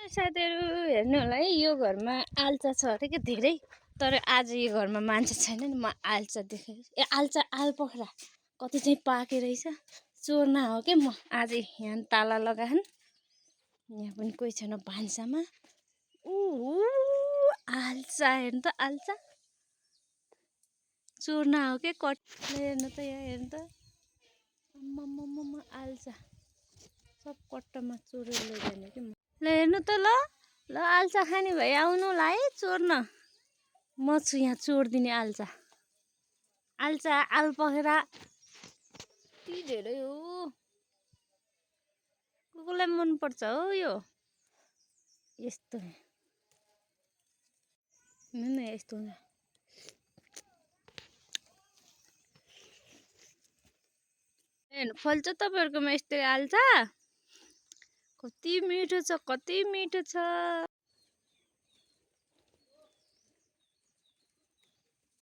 साथीहरू हेर्नु होला है, यो घरमा आल्चा छ अरे के धेरै, तर आज यो घरमा मान्छे छैन नि। म आल्चा देखेँ, आल्चा आलपखरा कति चाहिँ पाके रहेछ। चोर्न हो के म आज यहाँ ताला लगाएँ। यहाँ पनि कोही छैन भान्सामा। आल्चा हेर्नु त, आल्चा चोर्न हो के कट। हेर्नु त, यहाँ हेर्नु त, आम्मामामा आल्चा सब कट्टामा चोरेर लैजाने कि। ल हेर्नु त, ल आल्चा खाने भाइ आउनु होला है चोर्न। म छु यहाँ चोरिदिने आल्चा। आल्चा आलपखेरा यति धेरै हो। कसलाई मनपर्छ हो यो यस्तो। यस्तो हुन्छ। हेर्नु फल्छ तपाईँहरूकोमा यस्तै आल्चा। कति मिठो छ, कति मिठो छ।